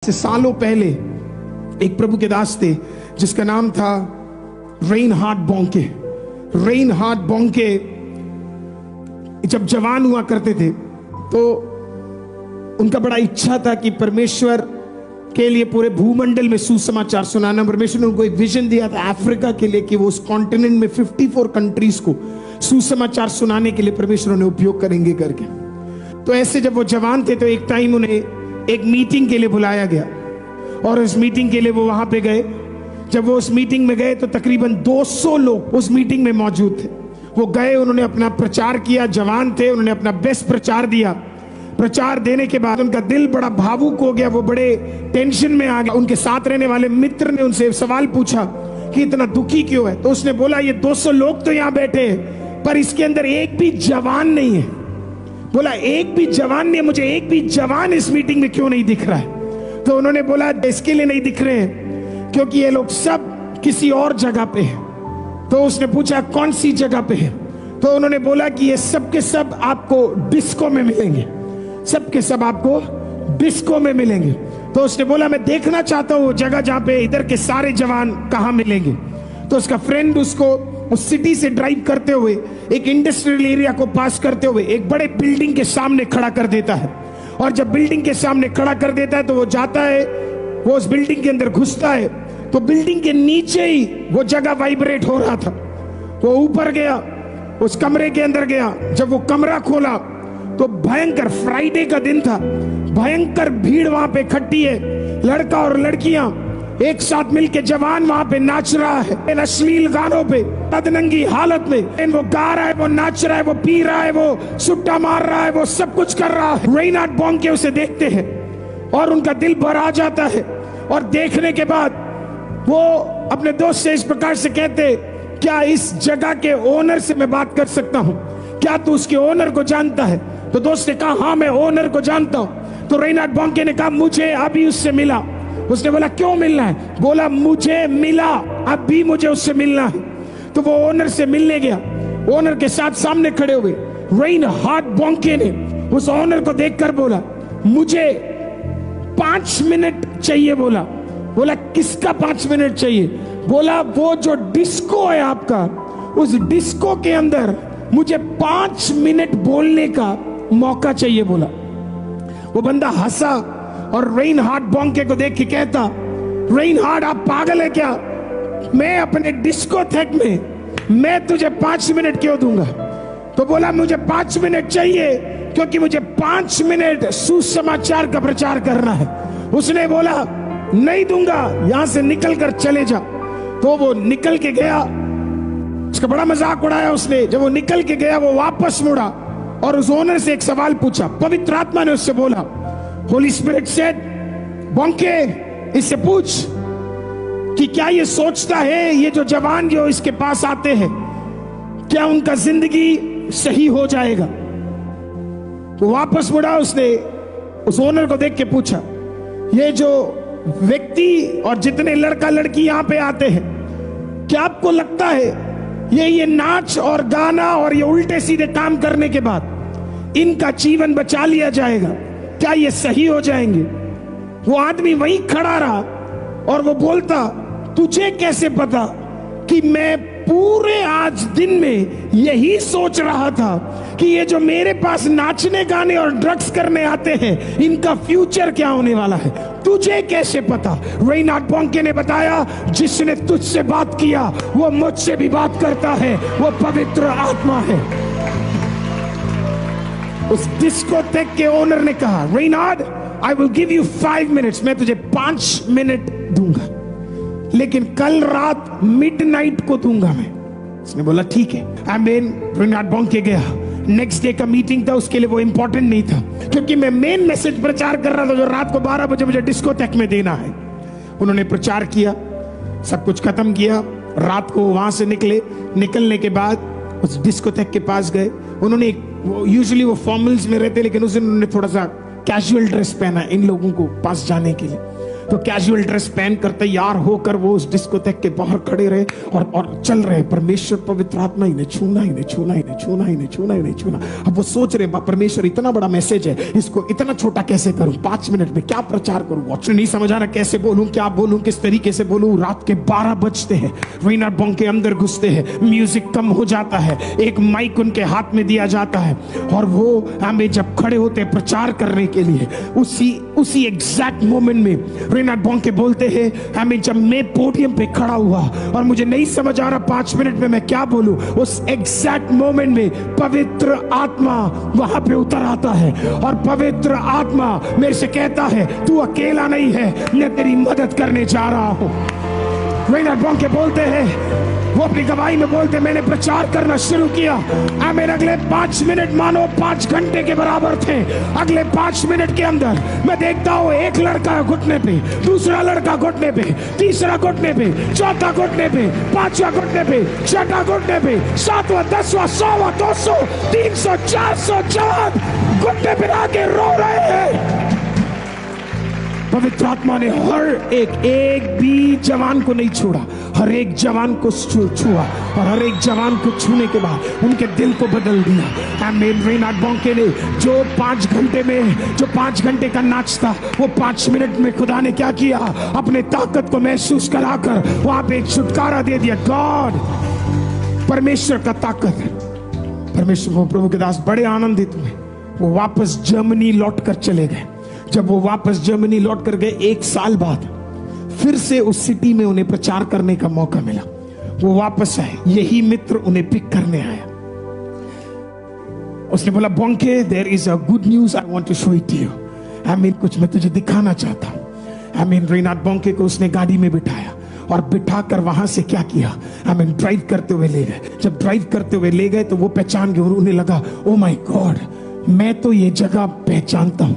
से सालों पहले एक प्रभु के दास थे जिसका नाम था रेनहार्ड बॉन्के। रेनहार्ड बॉन्के जब जवान हुआ करते थे तो उनका बड़ा इच्छा था कि परमेश्वर के लिए पूरे भूमंडल में सुसमाचार सुनाना। परमेश्वर ने उनको एक विजन दिया था अफ्रीका के लिए कि वो उस कॉन्टिनेंट में 54 कंट्रीज को सुसमाचार सुनाने के लिए परमेश्वर ने उपयोग करेंगे करके। तो ऐसे जब वो जवान थे तो एक टाइम उन्हें एक मीटिंग के लिए बुलाया गया और उस मीटिंग के लिए वो वहां पे गए। जब वो उस मीटिंग में गए तो तकरीबन 200 लोग उस मीटिंग में मौजूद थे। वो गए, उन्होंने अपना प्रचार किया, जवान थे, उन्होंने अपना बेस्ट प्रचार दिया। प्रचार देने के बाद उनका दिल बड़ा भावुक हो गया, वो बड़े टेंशन में आ गया। उनके साथ रहने वाले मित्र ने उनसे सवाल पूछा कि इतना दुखी क्यों है। तो उसने बोला ये 200 लोग तो यहाँ बैठे हैं पर इसके अंदर एक भी जवान नहीं है। बोला एक भी जवान नहीं, मुझे एक भी जवान इस मीटिंग में क्यों नहीं दिख रहा है। तो उन्होंने बोला इसके लिए नहीं दिख रहे हैं क्योंकि ये लोग सब किसी और जगह पे हैं। तो उसने पूछा कौन सी जगह पे है। तो उन्होंने बोला कि ये सब के सब आपको डिस्को में मिलेंगे, सब के सब आपको डिस्को में मिलेंगे। तो उसने बोला मैं देखना चाहता हूँ जगह जहाँ पे इधर के सारे जवान कहाँ मिलेंगे। तो उसका फ्रेंड उसको उस सिटी से ड्राइव करते हुए एक इंडस्ट्रियल एरिया को पास करते हुए एक बड़े बिल्डिंग के सामने खड़ा कर देता है। और जब बिल्डिंग के सामने खड़ा कर देता है तो वो जाता है, वो उस बिल्डिंग के अंदर घुसता है तो बिल्डिंग के नीचे ही वो जगह वाइब्रेट हो रहा था। वो ऊपर गया, उस कमरे के अंदर गया। जब वो कमरा खोला तो भयंकर, फ्राइडे का दिन था, भयंकर भीड़ वहां पे इकट्ठी है। लड़का और लड़कियां एक साथ मिलके, जवान वहां पे नाच रहा है अश्लील गानों पे, तदनंगी हालत में। वो गा रहा है, वो नाच रहा है, वो पी रहा है, वो सुट्टा मार रहा है, वो सब कुछ कर रहा है। रेनहार्ड बॉन्के उसे देखते हैं और उनका दिल भर आ जाता है। और देखने के बाद वो अपने दोस्त से इस प्रकार से कहते क्या इस जगह के ओनर से मैं बात कर सकता हूँ, क्या तू उसके ओनर को जानता है। तो दोस्त ने कहा हाँ मैं ओनर को जानता हूँ। तो रेनहार्ड बॉन्के ने कहा मुझे अभी उससे मिला। उसने बोला क्यों मिलना है। बोला मुझे मिला, अभी मुझे उससे मिलना है। तो वो ओनर से मिलने गया। ओनर के साथ सामने खड़े हुए रेनहार्ड बॉन्के ने उस ओनर को देखकर बोला मुझे 5 मिनट चाहिए। बोला किसका 5 मिनट चाहिए। बोला वो जो डिस्को है आपका, उस डिस्को के अंदर मुझे 5 मिनट बोलने का मौका चाहिए। बोला वो बंदा हंसा और रेनहार्ड बॉन्के को देख के कहता रेनहार्ड आप पागल है क्या, मैं अपने डिस्कोथेक में मैं तुझे 5 मिनट क्यों दूंगा। तो बोला मुझे 5 मिनट चाहिए क्योंकि मुझे 5 मिनट सुसमाचार का प्रचार करना है। उसने बोला नहीं दूंगा, यहां से निकल कर चले जा। तो वो निकल के गया, उसका बड़ा मजाक उड़ाया उसने। जब वो निकल के गया वो वापस मुड़ा और उस ओनर से एक सवाल पूछा। पवित्र आत्मा ने उससे बोला, होली स्पिरिट सेड बॉन्के इससे पूछ कि क्या ये सोचता है ये जो जवान जो इसके पास आते हैं क्या उनका जिंदगी सही हो जाएगा। तो वापस मुड़ा, उसने उस ओनर को देख के पूछा ये जो व्यक्ति और जितने लड़का लड़की यहां पे आते हैं क्या आपको लगता है ये नाच और गाना और ये उल्टे सीधे काम करने के बाद इनका जीवन बचा लिया जाएगा, क्या ये सही हो जाएंगे। वो आदमी वहीं खड़ा रहा और वो बोलता तुझे कैसे पता कि मैं पूरे आज दिन में यही सोच रहा था कि ये जो मेरे पास नाचने गाने और ड्रग्स करने आते हैं इनका फ्यूचर क्या होने वाला है, तुझे कैसे पता। रेनहार्ड बॉन्के ने बताया जिसने तुझसे बात किया वो मुझसे भी बात करता है, वो पवित्र आत्मा है। उस डिस्कोथेक के ओनर ने कहा Reinhard I will give you 5 minutes, मैं तुझे 5 मिनट दूंगा लेकिन कल रात मिडनाइट को दूंगा मैं। उसने बोला ठीक है। रेनहार्ड बॉन्के गया। नेक्स्ट डे का मीटिंग था, उसके लिए वो इंपॉर्टेंट नहीं था क्योंकि मैं मेन मैसेज प्रचार कर रहा था जो रात को 12 बजे मुझे डिस्कोथेक में देना है। उन्होंने प्रचार किया, सब कुछ खत्म किया, रात को वहां से निकले। निकलने के बाद उस डिस्कोथेक के पास गए। उन्होंने यूजुअली वो फॉर्मल्स में रहते लेकिन उस दिन उन्होंने थोड़ा सा कैजुअल ड्रेस पहना इन लोगों को पास जाने के लिए। तो कैजुअल ड्रेस पहन कर तैयार होकर वो उस डिस्कोथेक के बाहर खड़े रहे और चल रहे। परमेश्वर पवित्र आत्मा इन्हें छूना, इन्हें छूना, इन्हें छूना, इन्हें छूना, इन्हें छूना। अब वो सोच रहे परमेश्वर इतना बड़ा मैसेज है, इसको इतना छोटा कैसे करूं, 5 मिनट में क्या प्रचार करूं, वॉच नहीं समझ आ रहा कैसे बोलूं, क्या बोलूं, किस तरीके से बोलूं। रात के 12 बजते हैं, रेनहार्ड बोंके अंदर घुसते हैं, म्यूजिक कम हो जाता है, एक माइक उनके हाथ में दिया जाता है और वो हमें जब खड़े होते हैं प्रचार करने के लिए, उसी एग्जैक्ट मोमेंट में रेनहार्ड बोंके बोलते हैं, हमें जब मैं पोडियम पे खड़ा हुआ और मुझे नहीं समझ आ रहा 5 मिनट में मैं क्या बोलूं, उस एग्जैक्ट मोमेंट में पवित्र आत्मा वहां पे उतर आता है और पवित्र आत्मा मेरे से कहता है तू अकेला नहीं है, मैं तेरी मदद करने जा रहा हूं। रेनहार्ड बोंके बोलते हैं, वो अपनी गवाही में बोलते, मैंने प्रचार करना शुरू किया, मेरे अगले 5 मिनट मानो 5 घंटे के बराबर थे। अगले 5 मिनट के अंदर मैं देखता हूं एक लड़का घुटने पे, दूसरा लड़का घुटने पे, तीसरा घुटने पे, चौथा घुटने पे, पांचवा घुटने पे, छठा घुटने पे, 7वां 10वां 100वां 200 300 400 जवान घुटने पे आके रो रहे हैं। पवित्र आत्मा ने हर एक भी जवान को नहीं छोड़ा, हर एक जवान को छुआ और हर एक जवान को छूने के बाद उनके दिल को बदल दिया। आमीन। रेनहार्ड बोंके ने जो 5 घंटे में, जो 5 घंटे का नाच था, वो 5 मिनट में खुदा ने क्या किया, अपने ताकत को महसूस कराकर वहां पे एक छुटकारा दे दिया। गॉड, परमेश्वर का ताकत, परमेश्वर। वो प्रभु के दास बड़े आनंदित हुए, वो वापस जर्मनी लौट कर चले गए। जब वो वापस जर्मनी लौट कर गए, 1 साल बाद फिर से उस सिटी में उन्हें प्रचार करने का मौका मिला। वो वापस आए, यही मित्र उन्हें पिक करने आया। उसने बोला, Bonnke, there is a good news, I want to show it to you. आमीन, कुछ मैं तुझे दिखाना चाहता हूं। आमीन। रेनहार्ड बोंके को उसने गाड़ी में बिठाया और बिठाकर वहां से क्या किया, आमीन, ड्राइव करते हुए ले गए। जब ड्राइव करते हुए ले गए तो वो पहचान गए और उन्हें लगा, ओ माय गॉड, मैं तो ये जगह पहचानता हूं,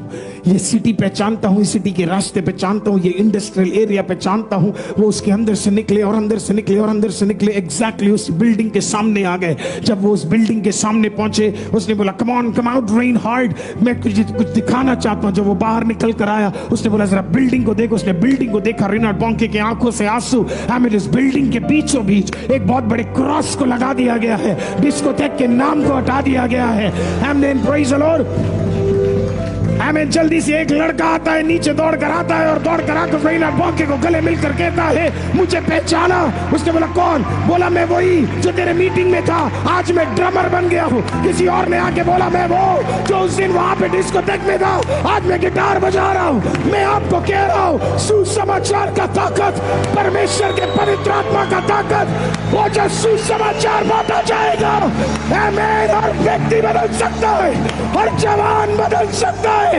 ये सिटी पहचानता हूं, इस सिटी के रास्ते पहचानता हूं, ये इंडस्ट्रियल एरिया पहचानता हूं। वो उसके अंदर से निकले और अंदर से निकले और अंदर से निकले, एग्जैक्टली उस बिल्डिंग के सामने आ गए। जब वो उस बिल्डिंग के सामने पहुंचे, उसने बोला, come on, come out Reinhard, मैं तुझे कुछ दिखाना चाहता हूं। जब वो बाहर निकल कर आया, उसने बोला, जरा बिल्डिंग को देखो। उसने बिल्डिंग को देखा, रेनहार्ड बोंके की आंखों से आंसू। आमीन। इस बिल्डिंग के बीचों बीच एक बहुत बड़े क्रॉस को लगा दिया गया है, डिस्कोथेक के नाम को हटा दिया गया है। आमीन, प्रेज़ द लॉर्ड। हमें जल्दी से एक लड़का आता है, नीचे दौड़ कर आता है और दौड़ कर आकर रेनहार्ड बोंके को गले मिलकर कहता है, मुझे पहचाना? उसने बोला, कौन? बोला, मैं वही जो तेरे मीटिंग में था, आज मैं ड्रमर बन गया हूँ। किसी और ने आके बोला, मैं वो जो उस दिन वहां पे डिस्कोथेक में था, आज मैं गिटार बजा रहा हूँ। मैं आपको कह रहा हूँ, सुसमाचार का ताकत, परमेश्वर के पवित्र आत्मा का ताकत, वो जो सुसमाचार बांटा जाएगा, आमीन, हर व्यक्ति बदल सकता है, हर जवान बदल सकता है।